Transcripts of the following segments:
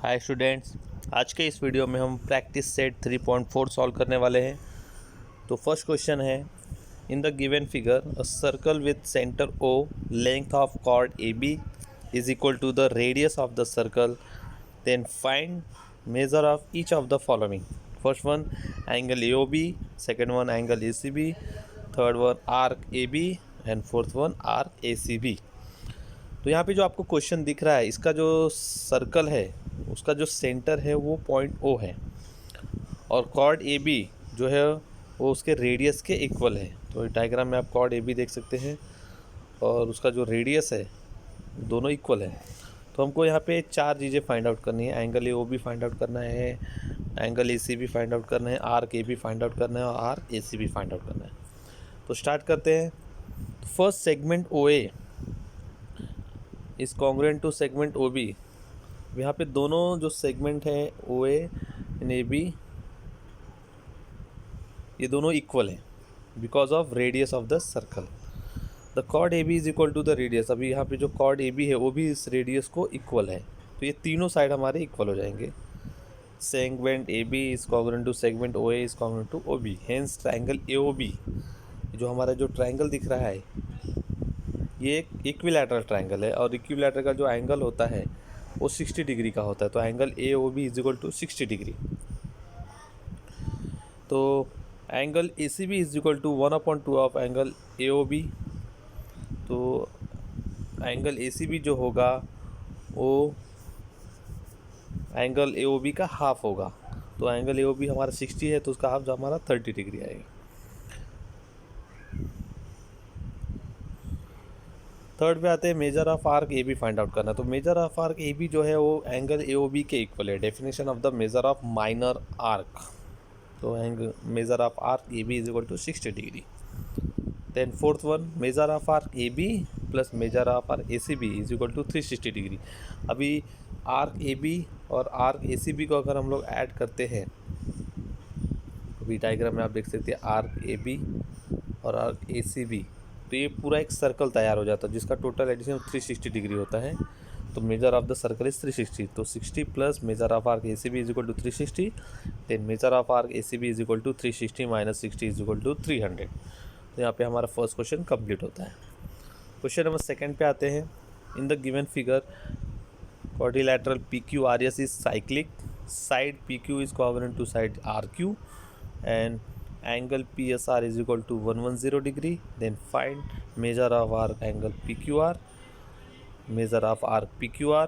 Hi students, आज के इस वीडियो में हम प्रैक्टिस सेट 3.4 सॉल्व करने वाले हैं। तो फर्स्ट क्वेश्चन है, in the given figure a circle with centre O, length of chord A B is equal to the radius of the circle, then find measure of each of the following. First one angle A O B, second one angle A C B, third one arc A B and fourth one arc A C B. तो यहाँ पे जो आपको question दिख रहा है, इसका जो सर्कल है उसका जो सेंटर है वो पॉइंट ओ है और कॉर्ड ए बी जो है वो उसके रेडियस के इक्वल है। तो डायग्राम में आप कॉर्ड ए बी देख सकते हैं और उसका जो रेडियस है दोनों इक्वल है। तो हमको यहाँ पे चार चीज़ें फाइंड आउट करनी है। Angle A O B find out करना है, angle A C B find out करना है, arc A B find out करना है और arc A C B find out करना है। तो स्टार्ट करते हैं। First segment O A is congruent to segment O B. यहाँ पे दोनों जो सेगमेंट है ओ ए एंड ए बी ये दोनों इक्वल हैं because of radius of the circle. The chord A B is equal to the radius. अभी यहाँ पे जो कॉर्ड ए बी है वो भी इस रेडियस को इक्वल है, तो ये तीनों साइड हमारे इक्वल हो जाएंगे। Segment A B is congruent to segment O A is congruent to O B, hence triangle A O B जो हमारा जो ट्राइंगल दिख रहा है ये एक इक्विलैटरल ट्राइंगल है और इक्विलैटरल का जो एंगल होता है वो 60 डिग्री का होता है। तो angle A O B is equal to 60 degree. तो angle A C B is equal to 1/2 of angle A O B. तो एंगल ए सी बी जो होगा वो एंगल ए ओ बी का हाफ होगा। तो एंगल ए ओ बी हमारा 60 है तो उसका हाफ जो हमारा 30 डिग्री आएगा। थर्ड पे आते हैं measure of arc A B find out करना। तो measure of arc A B जो है वो एंगल ए ओ बी के इक्वल है। Definition of the measure of minor arc, तो angle measure of arc A B is equal to 60 degree. Then fourth one measure of arc A B plus measure of arc A C B is equal to 360 degree. अभी arc A B और arc A C B को अगर हम लोग add करते हैं, अभी diagram में आप देख सकते हैं आर्क ए बी और आर्क ए सी बी, तो ये पूरा एक सर्कल तैयार हो जाता है जिसका टोटल एडिशन 360 डिग्री होता है। तो measure of the circle is 360। तो 60 plus measure of arc A C B is equal to 360, then measure of arc A C B is equal to 360 minus 60 is equal to 300। तो यहाँ पे हमारा first question complete होता है। Question number second पे आते हैं। In the given figure quadrilateral P Q R S is cyclic, side P Q is congruent to side R Q and angle PSR is equal to 110 degree. Then find measure of arc angle PQR, measure of arc PQR,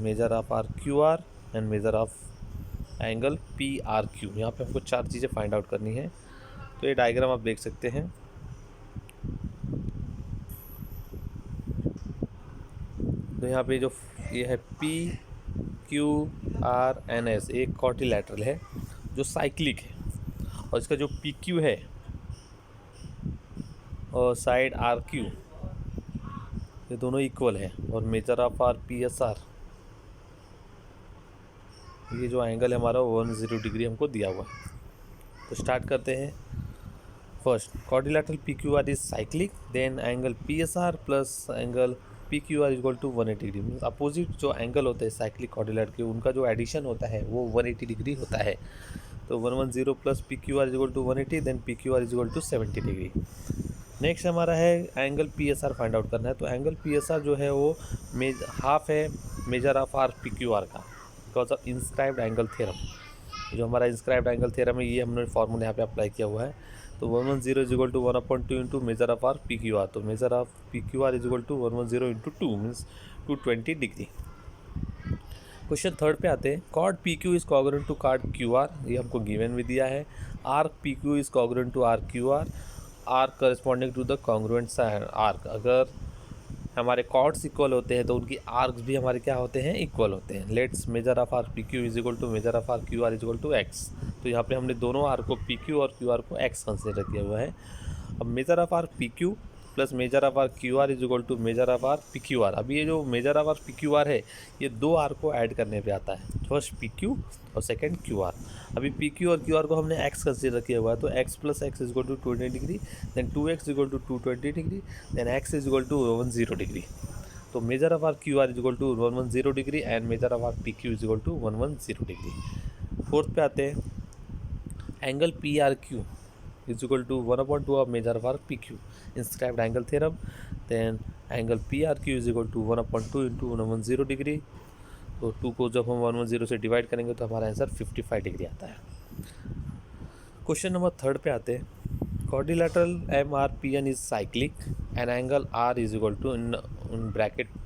measure of arc QR and measure of angle PRQ। यहाँ पे हमको चार चीज़ें find out करनी है। तो ये diagram आप देख सकते हैं। तो यहाँ पे जो ये है PQRNS एक क्वाड्रिलैटरल है जो साइक्लिक है और इसका जो पी क्यू है और साइड आर क्यू ये दोनों इक्वल है और major of R P S are ये जो एंगल है हमारा 110 डिग्री हमको दिया हुआ है। तो स्टार्ट करते हैं। First quadrilateral P Q R is cyclic, then angle P S R plus angle P Q R equal to 180 degree. Means opposite जो एंगल होते हैं साइक्लिक क्वाड्रिलैटरल के उनका जो एडिशन होता है वो 180 डिग्री होता है। तो 110 plus P Q R is equal to 180, then P Q R is equal to 70 degree. Next हमारा है angle P S R find out करना है। तो एंगल पी एस आर जो है वो हाफ है measure of are P Q R का because of inscribed angle theorem. जो हमारा इंस्क्राइब्ड एंगल थ्योरम है ये हमने फॉर्मूला यहाँ पे अप्लाई किया हुआ है। तो 110 is equal to 1/2 into measure of are P Q R. तो measure of P Q R is equal to 110 into 2 means 220 degree. Question third पे आते हैं। Chord P Q is congruent to chord Q R, ये हमको given भी दिया है। Arc P Q is congruent to arc Q R, arc corresponding to the congruent arc. अगर हमारे कॉर्ड्स इक्वल होते हैं तो उनकी आर्क्स भी हमारे क्या होते हैं, इक्वल होते हैं। Let's measure of are P Q is equal to measure of are Q R is equal to x. तो यहाँ पे हमने दोनों आर्क को पी क्यू और क्यू आर को एक्स कंसिडर किया हुआ है। अब measure of are P Q plus measure of are Q R is equal to measure of are P Q R. अभी ये जो measure of are P Q are है ये दो आर को ऐड करने पे आता है, फर्स्ट पी क्यू और सेकंड क्यू आर। अभी पी क्यू और क्यू आर को हमने एक्स कंसिडर किया हुआ है। तो X plus X is equal to 20 degree, then 2x is equal to 220 degree, then X is equal to 110 degree. तो measure of are Q R is equal to 110 degree and measure of are P Q is equal to 110 degree. Fourth पे आते हैं, angle P R Q is equal to 1/2 of measure of our PQ. Inscribed angle theorem, then angle PRQ is equal to 1/2 into 110 degree. तो 2 को जब हम 110 से divide करेंगे तो हमारा आंसर 55 डिग्री आता है। क्वेश्चन नंबर 3 पे आते हैं, quadrilateral MRPN is cyclic and angle R is equal to in bracket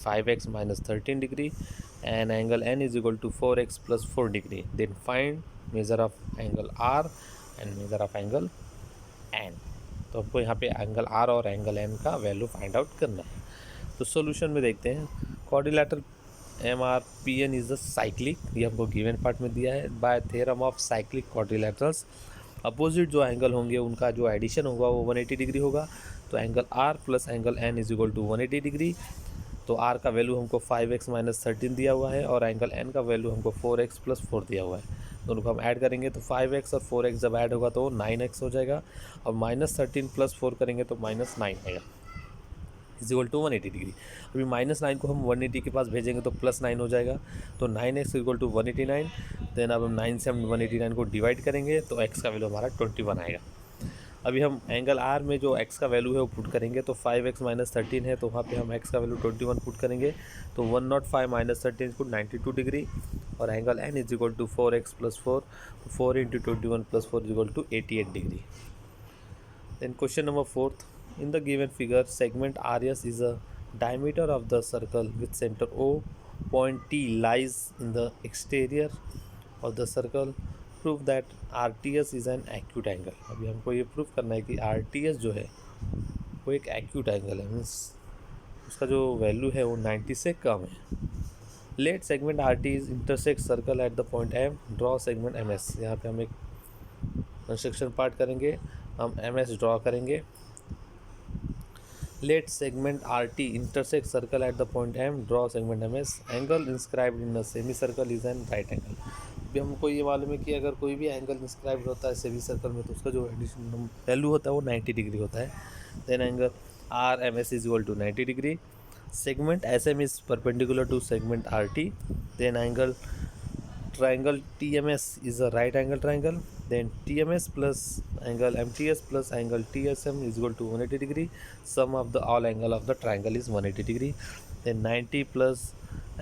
5x minus 13 degree and angle N is equal to 4x plus 4 degree. Then find measure of angle R and measure of angle N. तो हमको यहाँ पे angle R और angle N का value find out करना है। तो solution में देखते हैं, quadrilateral M R P N is the cyclic, ये हमको गिवन पार्ट में दिया है। By theorem of cyclic quadrilaterals opposite जो एंगल होंगे उनका जो एडिशन होगा वो 180 डिग्री होगा। तो angle R plus angle N is equal to 180 degree. तो आर का वैल्यू हमको 5x माइनस 13 दिया हुआ है और एंगल एन का वैल्यू हमको 4x प्लस 4 दिया हुआ है। दोनों को हम ऐड करेंगे तो 5x और 4x जब ऐड होगा तो 9x हो जाएगा और माइनस 13 प्लस 4 करेंगे तो -9 आएगा इज इक्वल टू 180 डिग्री। अभी -9 को हम 180 के पास भेजेंगे तो +9 हो जाएगा। तो 9x इक्वल टू 189। देन अब हम 9 से हम 189 को डिवाइड करेंगे तो x का वैल्यू हमारा 21 आएगा। अभी हम एंगल आर में जो x का वैल्यू है वो पुट करेंगे तो 5x माइनस 13 है तो वहाँ पे हम x का वैल्यू 21 पुट करेंगे तो 105 माइनस 13 को 92 डिग्री और angle n is equal to 4x plus 4, तो 4 into 21 plus 4 is equal to 88 degree. Then question number 4, in the given figure segment R S is a diameter of the circle with center O, point T lies in the exterior of the circle, prove that are T S is an acute angle. अभी हमको ये prove करना है कि are T S जो है वो एक एक्यूट एंगल है, मीन्स उसका जो वैल्यू है वो 90 से कम है। Let segment R T is intersect circle at the point M, draw segment M S. यहाँ पे हम एक कंस्ट्रक्शन पार्ट करेंगे, हम एम एस ड्रॉ करेंगे। Let segment R T intersect circle at the point M, draw segment M S. Angle inscribed in a semicircle is an right angle. अभी हमको ये मालूम है कि अगर कोई भी एंगल इंस्क्राइब्ड होता है सेमी सर्कल में तो उसका जो एडिशन वैल्यू होता है वो 90 डिग्री होता है। Then angle R M S is equal to 90 degree. Segment S M is perpendicular to segment R T. Then angle triangle TMS is a right angle triangle. Then TMS plus angle MTS plus angle TSM is equal to 180 degree. Sum of the all angle of the triangle is 180 degree. Then 90 plus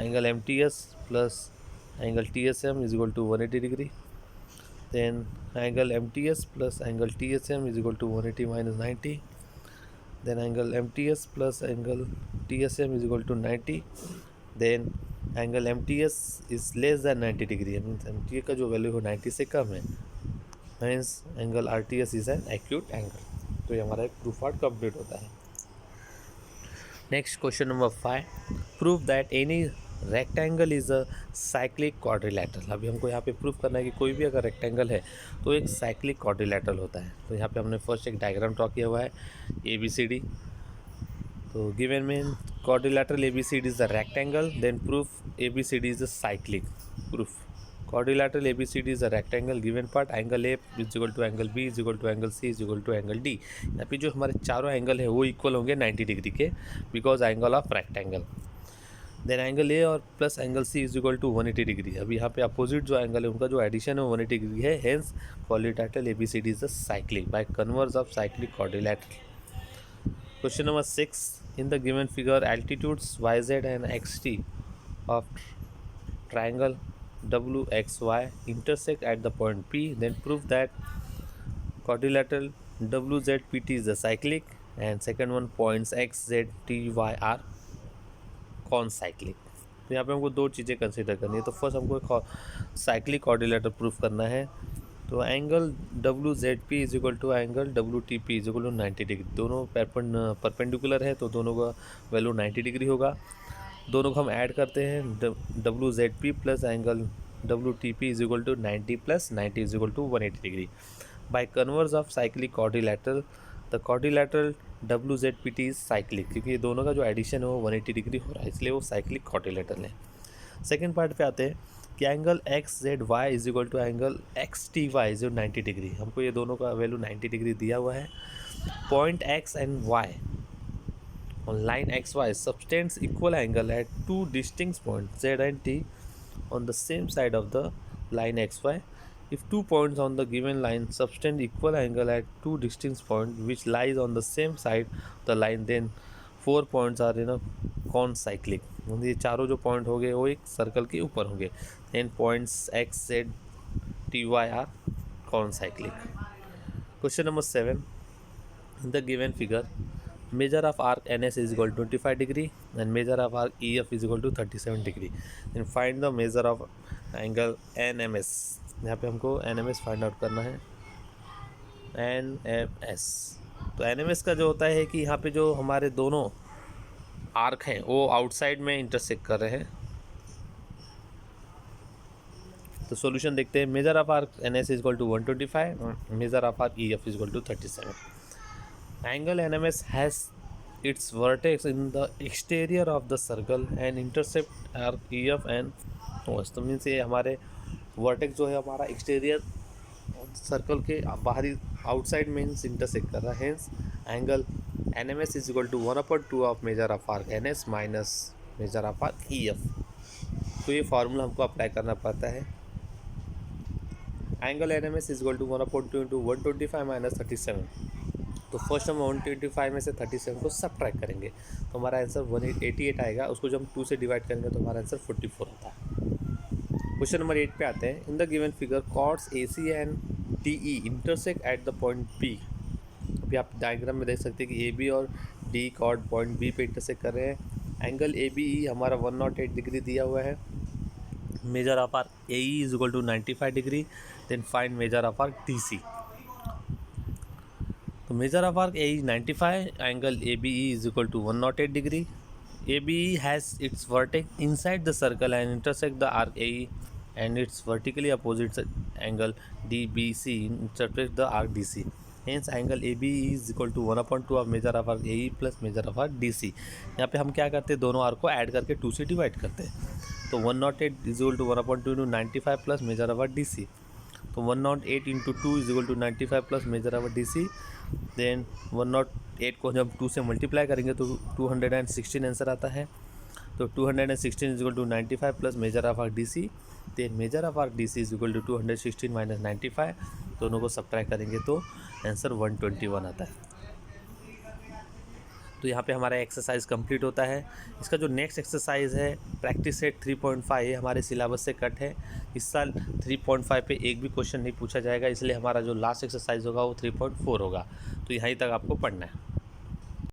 angle MTS plus angle TSM is equal to 180 degree. Then angle MTS plus angle TSM is equal to 180 minus 90. Then angle MTS plus angle TSM is equal to 90. Then angle M T S is less than 90 degree, means M T A का जो value हो 90 से कम है, means angle R T S is an acute angle. तो ये हमारा एक प्रूफ आर्ट कंप्लीट होता है। Next question number 5, prove that any rectangle is a cyclic quadrilateral. अभी हमको यहाँ पे प्रूव करना है कि कोई भी अगर रेक्टेंगल है तो एक साइक्लिक क्वाड्रिलेटरल होता है। तो यहाँ पे हमने फर्स्ट एक डायग्राम ड्रॉ किया हुआ है ABCD। तो गिवन में quadrilateral ABCD is the rectangle, then proof ABCD is the cyclic. Proof quadrilateral ABCD is a rectangle, given part angle A is equal to angle B is equal to angle C is equal to angle D। यहाँ पे जो हमारे चारों angle है वो equal होंगे 90 degree के, because angle of rectangle. Then angle A और plus angle C is equal to 180 degree. अभी यहाँ पे अपोजिट जो एंगल है उनका जो एडिशन है 180 डिग्री है, hence quadrilateral ABCD is the cyclic bye converse of cyclic quadrilateral. Question number 6, in the given figure altitudes yz and xt of triangle wxy intersect at the point P, then prove that quadrilateral wzpt is the cyclic and second one points x z t y are concyclic। तो यहाँ पे हमको दो चीज़ें consider करनी है। तो first हमको एक साइक्लिक क्वाड्रिलेटरल प्रूफ करना है। तो angle WZP is equal to angle WTP is equal to 90 degree. दोनों परपेंडिकुलर है तो दोनों का वैल्यू 90 डिग्री होगा। दोनों को हम ऐड करते हैं, WZP plus angle WTP is equal to 90 plus 90 is equal to 180 degree. By converse of cyclic quadrilateral, the quadrilateral WZPT is cyclic, क्योंकि ये दोनों का जो एडिशन है वो 180 डिग्री हो रहा है, इसलिए वो साइक्लिक क्वाड्रिलेटरल है। सेकेंड पार्ट पे आते हैं कि angle XZY is equal to angle XTY is 90 degree. हमको ये दोनों का वैल्यू 90 डिग्री दिया हुआ है। Point X and Y On line XY subtends equal angle at two distinct points Z and T on the same side of the line XY. If 2 points on the given line subtend equal angle at two distinct points which lies on the same side of the line, then 4 points are in a concyclic. ये चारों जो point हो गए वो एक circle के ऊपर होंगे. Then points X, Z, T, Y are concyclic. Question number 7. In the given figure, measure of arc NS is equal to 25 degree and measure of arc EF is equal to 37 degree. Then find the measure of angle NMS. यहाँ पे हमको NMS find out करना है. NMS, तो NMS का जो होता है कि यहाँ पे जो हमारे दोनों आर्क हैं वो आउटसाइड में इंटरसेक्ट कर रहे हैं. तो सॉल्यूशन देखते हैं. Measure of arc NS is equal to 125, measure of arc EF is equal to 37. Angle NMS has its vertex in the exterior of the circle and intercept arc EF and OS. तो means ये हमारे vertex जो है हमारा exterior circle के बाहरी outside means intersect कर रहा है. Hence angle NMS is equal to 1/2 of measure of arc NS minus measure of arc EF. तो ये फार्मूला हमको अप्लाई करना पड़ता है. Angle NMS is equal to 1/2 into 125 minus 37. तो फर्स्ट हम 125 में से 37 को सब्ट्रैक्ट करेंगे तो हमारा आंसर 188 आएगा. उसको जब हम 2 से डिवाइड करेंगे तो हमारा आंसर 44 होता है. क्वेश्चन नंबर 8 पे आते हैं. In the given figure chords AC and DE intersect at the point B. अभी आप डायग्राम में देख सकते हैं कि AB और D कॉर्ड पॉइंट B पे इंटरसेक्ट कर रहे हैं. एंगल ABE हमारा 108 डिग्री दिया हुआ है. Measure of arc AE is equal to 95 degree. Then find measure of arc DC. तो measure of arc AE 95, angle ABE is equal to 108 degree. ABE has its vertex inside the circle and intersect the arc AE and its vertically opposite angle DBC intersect the arc DC. Hence angle ABE is equal to 1/2 of measure of arc AE plus measure of arc DC. यहाँ पे हम क्या करते हैं, दोनों arc को add करके 2 से डिवाइड करते हैं. तो 108 is equal to 1/2 into 95 plus measure of arc DC. तो 108 into 2 is equal to 95 plus measure of DC. Then 108 को जब 2 से मल्टीप्लाई करेंगे तो 216 आंसर आता है. तो 216 is equal to 95 plus measure of DC. Then measure of DC is equal to 216 minus 95. दोनों को सब्ट्रैक्ट करेंगे तो आंसर 121 आता है. तो यहाँ पे हमारा एक्सरसाइज कंप्लीट होता है. इसका जो नेक्स्ट एक्सरसाइज है प्रैक्टिस सेट 3.5 ये हमारे सिलेबस से कट है. इस साल 3.5 पे एक भी क्वेश्चन नहीं पूछा जाएगा, इसलिए हमारा जो लास्ट एक्सरसाइज होगा वो 3.4 होगा. तो यहीं तक आपको पढ़ना है.